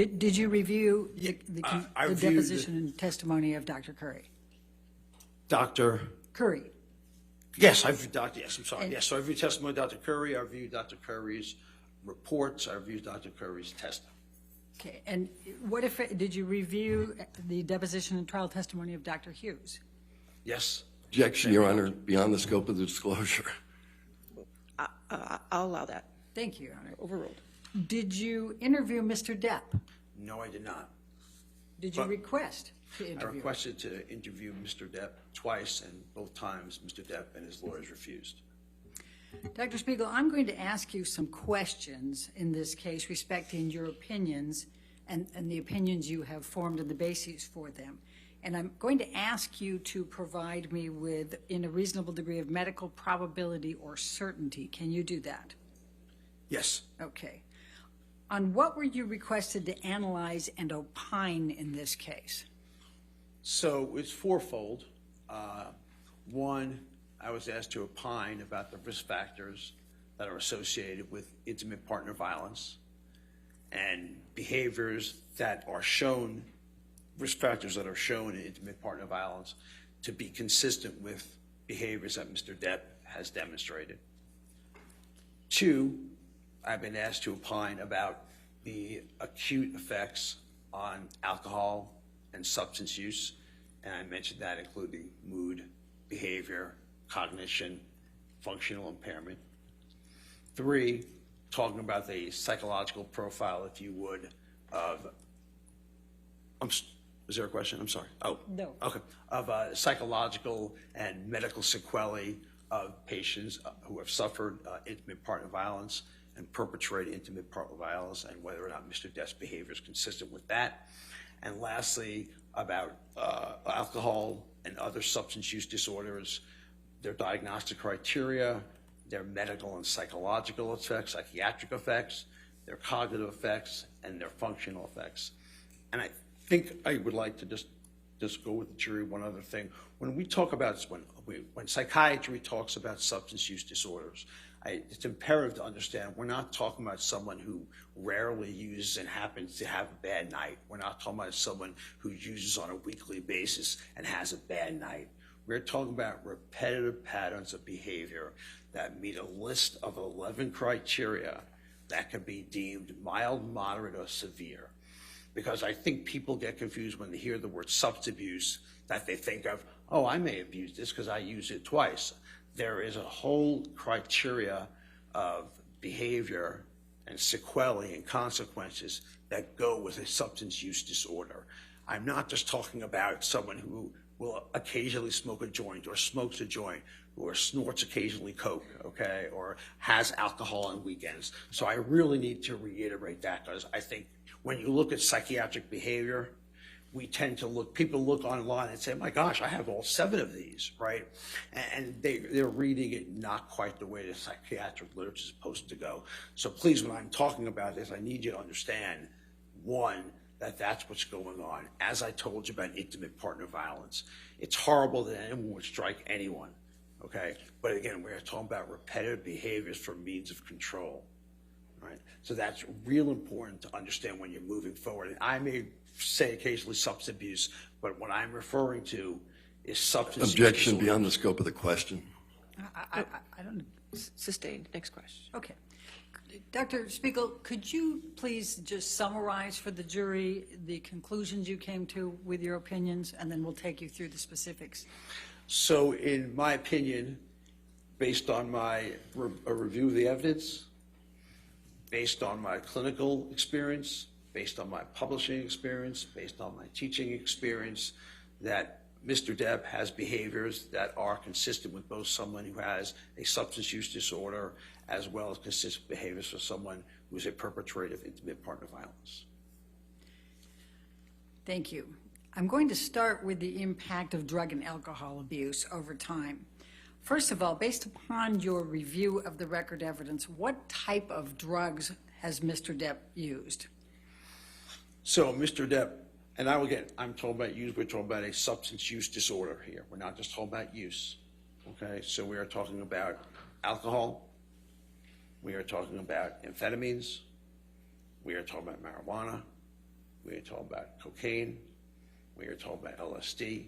Did you review the reviewed deposition and testimony of Dr. Curry? Dr. Curry. Yes, I reviewed Dr. Yes, I'm sorry. And- Yes, so I reviewed testimony of Dr. Curry. I reviewed Dr. Curry's reports. I reviewed Dr. Curry's testimony. Okay, and what if, did you review the deposition and trial testimony of Dr. Hughes? Yes. Objection, Your Honor, beyond the scope of the disclosure. I'll allow that. Thank you, Your Honor. Overruled. Did you interview Mr. Depp? No, I did not. Did you But- request to I interview? requested to interview Mr. Depp twice, and both times Mr. Depp and his lawyers refused. Dr. Spiegel, I'm going to ask you some questions in this case respecting your opinions and the opinions you have formed and the bases for them. And I'm going to ask you to provide me with, in a reasonable degree of medical probability or certainty. Can you do that? Yes. Okay. On what were you requested to analyze and opine in this case? So it's fourfold. One, I was asked to opine about the risk factors that are associated with intimate partner violence and behaviors that are shown, risk factors that are shown in intimate partner violence to be consistent with behaviors that Mr. Depp has demonstrated. Two, I've been asked to opine about the acute effects on alcohol and substance use, and I mentioned that including mood, behavior, cognition, functional impairment. Three, talking about the psychological profile, if you would, of, is there a question? I'm sorry. Oh, No. Okay. Of psychological and medical sequelae of patients who have suffered intimate partner violence and perpetrated intimate partner violence, and whether or not Mr. Depp's behavior is consistent with that. And lastly, about alcohol and other substance use disorders, their diagnostic criteria, their medical and psychological effects, psychiatric effects, their cognitive effects, and their functional effects. And I think I would like to just go with the jury one other thing. When we talk about, when psychiatry talks about substance use disorders, it's imperative to understand we're not talking about someone who rarely uses and happens to have a bad night. We're not talking about someone who uses on a weekly basis and has a bad night. We're talking about repetitive patterns of behavior that meet a list of 11 criteria that can be deemed mild, moderate, or severe. Because I think people get confused when they hear the word substance abuse, that they think of, oh, I may have used this because I used it twice. There is a whole criteria of behavior and sequelae and consequences that go with a substance use disorder. I'm not just talking about someone who will occasionally smoke a joint or smokes a joint or snorts occasionally coke, okay, or has alcohol on weekends. So I really need to reiterate that, because I think when you look at psychiatric behavior, we tend to people look online and say, my gosh, I have all 7 of these, right? And they're reading it not quite the way the psychiatric literature is supposed to go. So please, when I'm talking about this, I need you to understand, one, that's what's going on. As I told you about intimate partner violence, it's horrible that anyone would strike anyone, okay? But again, we're talking about repetitive behaviors for means of control, right? So that's real important to understand when you're moving forward. And I may say occasionally substance abuse, but what I'm referring to is substance Objection use beyond the scope of the question. I don't. Sustained. Next question. Okay. Dr. Spiegel, could you please just summarize for the jury the conclusions you came to with your opinions, and then we'll take you through the specifics. So in my opinion, based on my review of the evidence, based on my clinical experience, based on my publishing experience, based on my teaching experience, that Mr. Depp has behaviors that are consistent with both someone who has a substance use disorder as well as consistent behaviors for someone who is a perpetrator of intimate partner violence. Thank you. I'm going to start with the impact of drug and alcohol abuse over time. First of all, based upon your review of the record evidence, what type of drugs has Mr. Depp used? So Mr. Depp, and I'm talking about use, we're talking about a substance use disorder here. We're not just talking about use, okay? So we are talking about alcohol, we are talking about amphetamines, we are talking about marijuana, we are talking about cocaine, we are talking about LSD,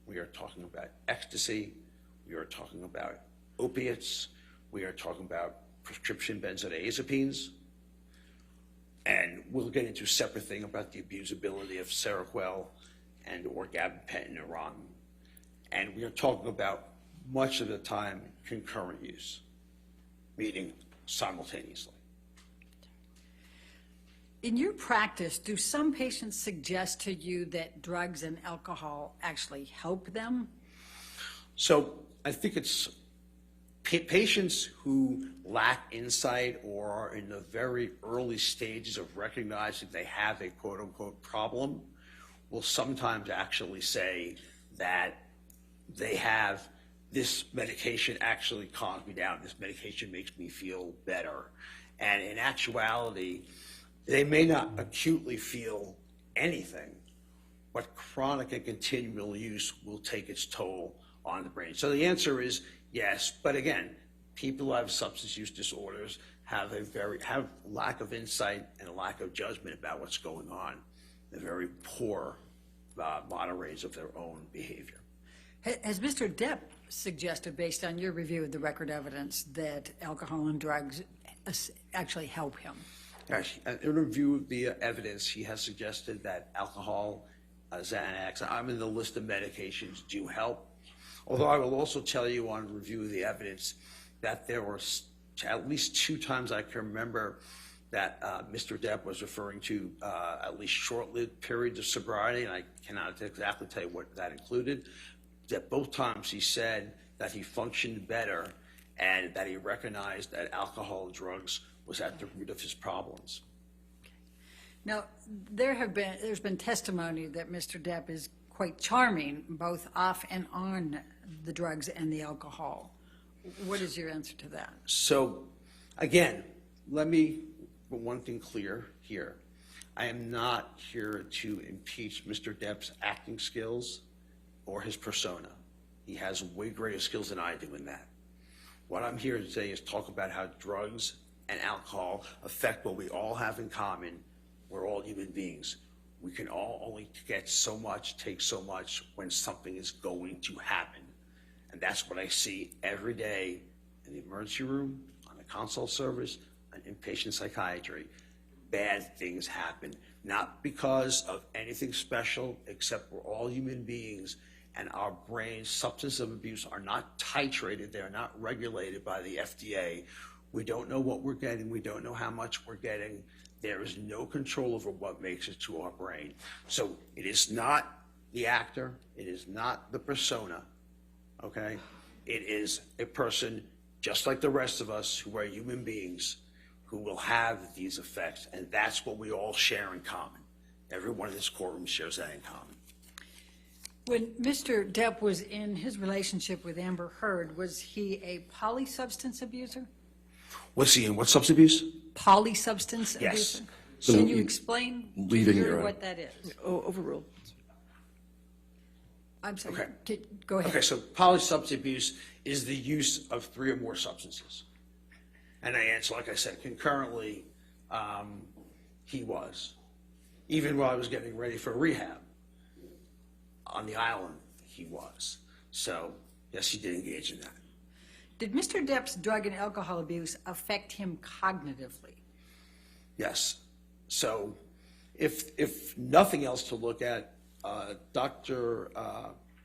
we are talking about ecstasy, we are talking about opiates, we are talking about prescription benzodiazepines, and we'll get into a separate thing about the abusability of Seroquel and or gabapentin and Orange. And we are talking about much of the time concurrent use, meaning simultaneously. In your practice, do some patients suggest to you that drugs and alcohol actually help them? So I think it's patients who lack insight or are in the very early stages of recognizing they have a quote unquote problem will sometimes actually say that they have this medication actually calms me down, this medication makes me feel better. And in actuality, they may not acutely feel anything, but chronic and continual use will take its toll on the brain. So the answer is yes, but again, people who have substance use disorders have lack of insight and a lack of judgment about what's going on. They're very poor moderators of their own behavior. Has Mr. Depp suggested, based on your review of the record evidence, that alcohol and drugs actually help him? Yes, in review of the evidence, he has suggested that alcohol, Xanax, I'm in the list of medications, do help. Although I will also tell you on review of the evidence that there were at least 2 times I can remember that Mr. Depp was referring to at least short-lived periods of sobriety, and I cannot exactly tell you what that included, that both times he said that he functioned better and that he recognized that alcohol and drugs was at the root of his problems. Now, there's been testimony that Mr. Depp is quite charming, both off and on the drugs and the alcohol. What is your answer to that? So, again, let me put one thing clear here. I am not here to impeach Mr. Depp's acting skills or his persona. He has way greater skills than I do in that. What I'm here to say is talk about how drugs and alcohol affect what we all have in common. We're all human beings. We can all only get so much, take so much when something is going to happen. And that's what I see every day in the emergency room, on the consult service, on inpatient psychiatry. Bad things happen, not because of anything special, except we're all human beings and our brains, substance of abuse, are not titrated, they're not regulated by the FDA. We don't know what we're getting, we don't know how much we're getting. There is no control over what makes it to our brain. So it is not the actor, it is not the persona, okay? It is a person just like the rest of us who are human beings who will have these effects, and that's what we all share in common. Everyone in this courtroom shares that in common. When Mr. Depp was in his relationship with Amber Heard, was he a polysubstance abuser? Was he in what substance abuse? Polysubstance Yes. abuser? So Can you explain to the leading jury your- what that is? Overruled. I'm sorry, Okay. Go ahead. Okay, so polysubstance abuse is the use of 3 or more substances. And I answer, like I said, concurrently, he was. Even while I was getting ready for rehab on the island, he was. So, yes, he did engage in that. Did Mr. Depp's drug and alcohol abuse affect him cognitively? Yes. So, if nothing else to look at, Dr.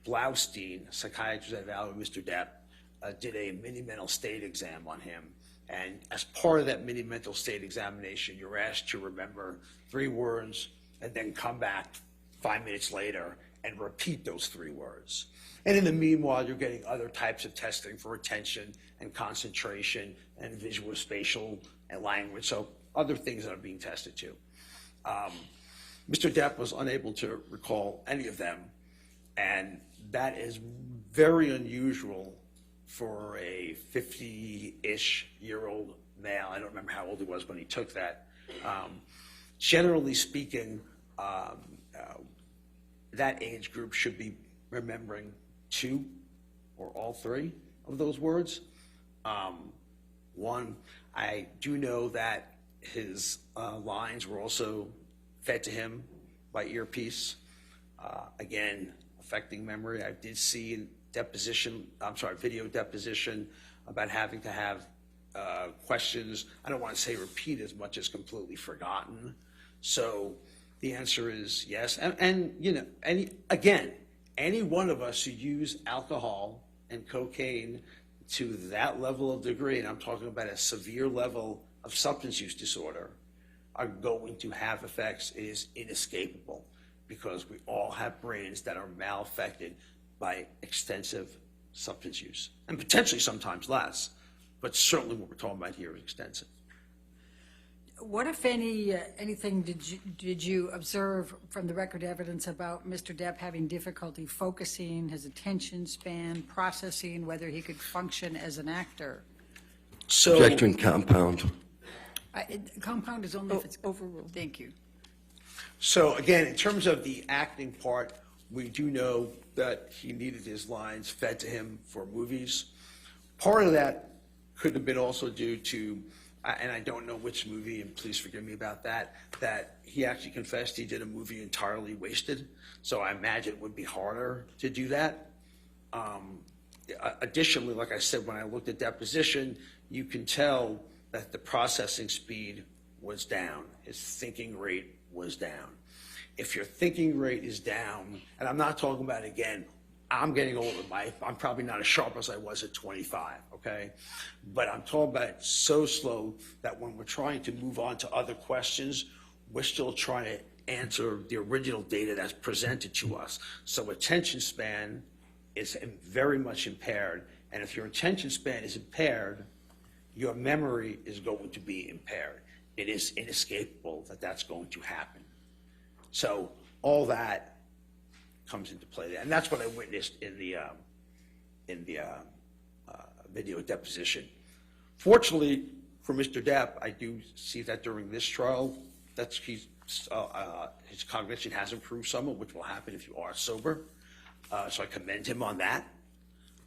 Blaustein, psychiatrist that evaluated Mr. Depp, did a mini mental state exam on him. And as part of that mini mental state examination, you're asked to remember 3 words and then come back 5 minutes later and repeat those 3 words. And in the meanwhile, you're getting other types of testing for attention and concentration and visual, spatial, and language. So other things that are being tested too. Mr. Depp was unable to recall any of them, and that is very unusual for a 50-ish year old male. I don't remember how old he was when he took that. Generally speaking, that age group should be remembering 2 or all 3 of those words. One, I do know that his lines were also fed to him by earpiece. Again, affecting memory. I did see in video deposition about having to have questions, I don't want to say repeat as much as completely forgotten. So the answer is yes. And you know, any one of us who use alcohol and cocaine to that level of degree, and I'm talking about a severe level of substance use disorder, are going to have effects. It is inescapable because we all have brains that are malaffected by extensive substance use, and potentially sometimes less, but certainly what we're talking about here is extensive. What, if anything did you observe from the record evidence about Mr. Depp having difficulty focusing, his attention span, processing, whether he could function as an actor? So, Objection compound. Compound is only if it's Overruled. Thank you. so again, in terms of the acting part, we do know that he needed his lines fed to him for movies. Part of that could have been also due to, and I don't know which movie, and please forgive me about that he actually confessed he did a movie entirely wasted. So I imagine it would be harder to do that. Additionally, like I said, when I looked at deposition, you can tell that the processing speed was down. His thinking rate was down. If your thinking rate is down, and I'm not talking about, again, I'm getting older, Mike. I'm probably not as sharp as I was at 25, okay? But I'm talking about so slow that when we're trying to move on to other questions, we're still trying to answer the original data that's presented to us. So attention span is very much impaired. And if your attention span is impaired, your memory is going to be impaired. It is inescapable that that's going to happen. So all that comes into play there, and that's what I witnessed in the video deposition. Fortunately for Mr. Depp, I do see that during this trial, his cognition has improved somewhat, which will happen if you are sober. So I commend him on that.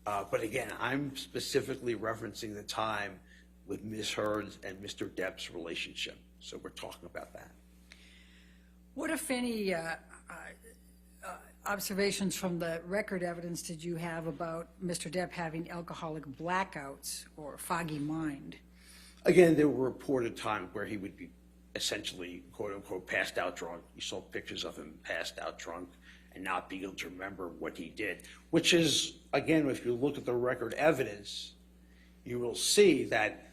But again, I'm specifically referencing the time with Ms. Heard's and Mr. Depp's relationship. So we're talking about that. What, if any, observations from the record evidence did you have about Mr. Depp having alcoholic blackouts or foggy mind? Again, there were reported times where he would be essentially, quote unquote, passed out drunk. You saw pictures of him passed out drunk and not being able to remember what he did, which is, again, if you look at the record evidence, you will see that,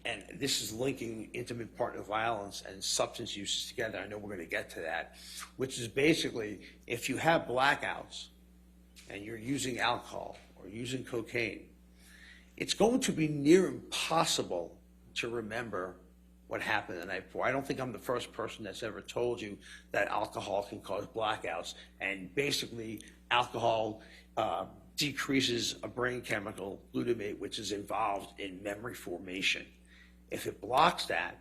and this is linking intimate partner violence and substance uses together. I know we're going to get to that, which is basically if you have blackouts and you're using alcohol or using cocaine, it's going to be near impossible to remember what happened the night before. I don't think I'm the first person that's ever told you that alcohol can cause blackouts. And basically, alcohol decreases a brain chemical, glutamate, which is involved in memory formation. If it blocks that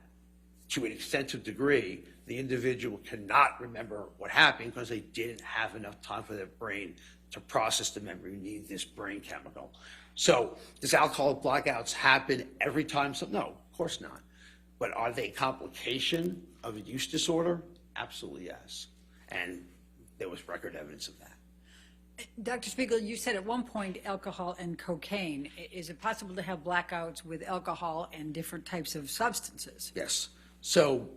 to an extensive degree, the individual cannot remember what happened because they didn't have enough time for their brain to process the memory. You need this brain chemical. So does alcoholic blackouts happen every time? No, of course not. But are they a complication of a use disorder? Absolutely yes. And there was record evidence of that. Dr. Spiegel, you said at one point alcohol and cocaine. Is it possible to have blackouts with alcohol and different types of substances? Yes. So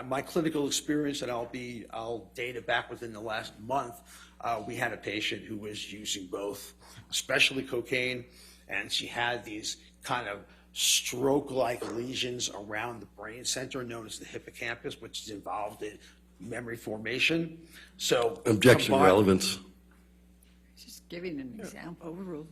my clinical experience, and I'll date it back within the last month, we had a patient who was using both, especially cocaine, and she had these kind of stroke-like lesions around the brain center known as the hippocampus, which is involved in memory formation. So Objection relevance. Just giving an example. Overruled.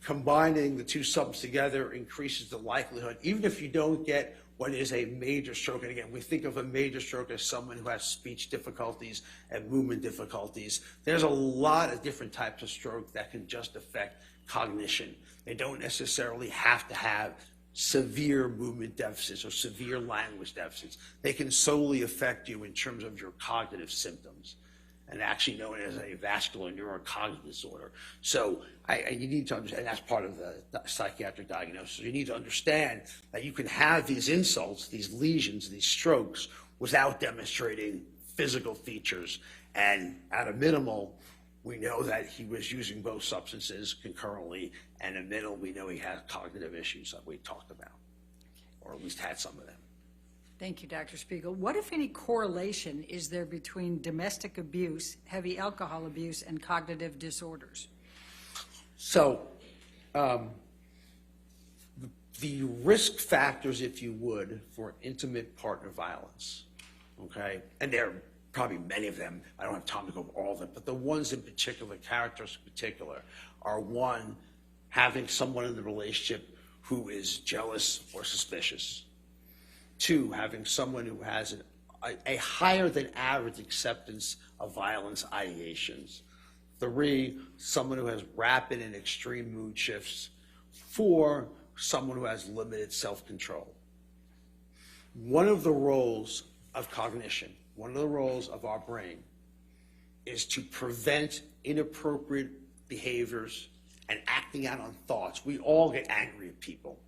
Combining the two substances together increases the likelihood, even if you don't get what is a major stroke. And again, we think of a major stroke as someone who has speech difficulties and movement difficulties. There's a lot of different types of stroke that can just affect cognition. They don't necessarily have to have severe movement deficits or severe language deficits. They can solely affect you in terms of your cognitive symptoms, and actually known as a vascular neurocognitive disorder. So you need to understand, and that's part of the psychiatric diagnosis. You need to understand that you can have these insults, these lesions, these strokes, without demonstrating physical features. And at a minimal, we know that he was using both substances concurrently, and at a minimum, we know he has cognitive issues that we talked about, or at least had some of them. Thank you, Dr. Spiegel. What, if any, correlation is there between domestic abuse, heavy alcohol abuse, and cognitive disorders? So, the risk factors, if you would, for intimate partner violence, okay, and there are probably many of them. I don't have time to go over all of them, but the ones in particular, characters in particular, are one, having someone in the relationship who is jealous or suspicious. Two, having someone who has a higher than average acceptance of violence ideations. Three, someone who has rapid and extreme mood shifts. Four, someone who has limited self-control. One of the roles of cognition, one of the roles of our brain, is to prevent inappropriate behaviors and acting out on thoughts. We all get angry at people.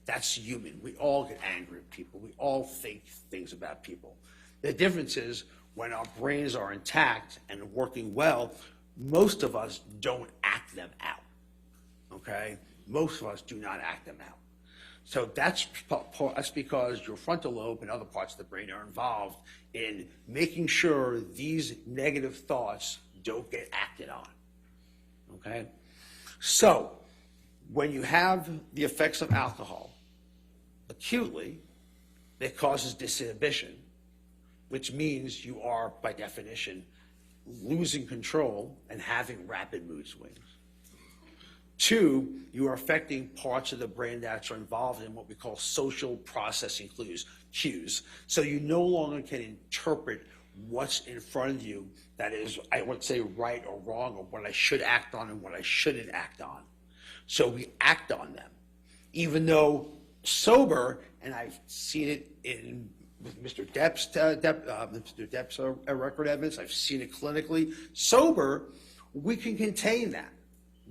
That's human. We all get angry at people. We all think things about people. The difference is when our brains are intact and working well, most of us don't act them out, okay? Most of us do not act them out. So that's because your frontal lobe and other parts of the brain are involved in making sure these negative thoughts don't get acted on, okay? So when you have the effects of alcohol acutely, it causes disinhibition, which means you are, by definition, losing control and having rapid mood swings. Two, you are affecting parts of the brain that are involved in what we call social processing cues. So you no longer can interpret what's in front of you that is, I would say, right or wrong, or what I should act on and what I shouldn't act on. So we act on them, even though sober, and I've seen it with Mr. Depp's record evidence, I've seen it clinically. Sober, we can contain that.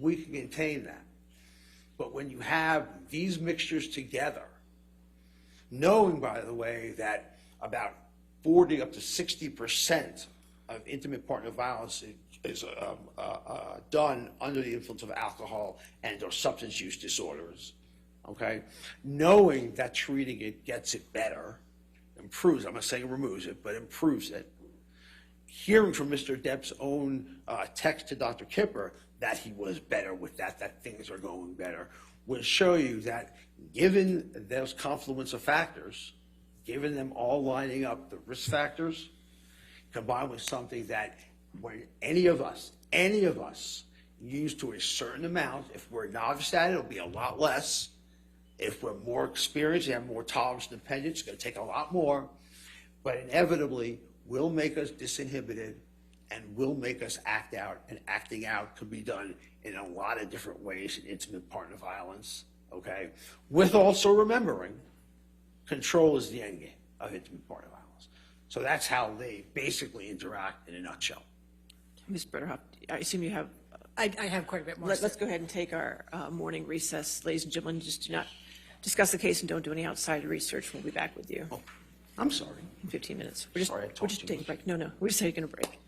We can contain that. But when you have these mixtures together, knowing, by the way, that about 40 up to 60% of intimate partner violence is done under the influence of alcohol and or substance use disorders, okay? Knowing that treating it gets it better, improves, I'm not saying removes it, but improves it. Hearing from Mr. Depp's own text to Dr. Kipper that he was better with that things are going better, will show you that given those confluence of factors, given them all lining up, the risk factors, combined with something that when any of us use to a certain amount, if we're novice at it, it'll be a lot less. If we're more experienced and have more tolerance and dependence, it's going to take a lot more, but inevitably will make us disinhibited and will make us act out, and acting out could be done in a lot of different ways in intimate partner violence, okay? With also remembering, control is the end game of intimate partner violence. So that's how they basically interact in a nutshell. Ms. Bretterhoff, I assume you have... I have quite a bit more. Let's go ahead and take our morning recess. Ladies and gentlemen, just do not discuss the case and don't do any outside research. We'll be back with you Oh, I'm sorry. in 15 minutes. Sorry, I talked We're just too taking a much. break. No, we're just taking a break.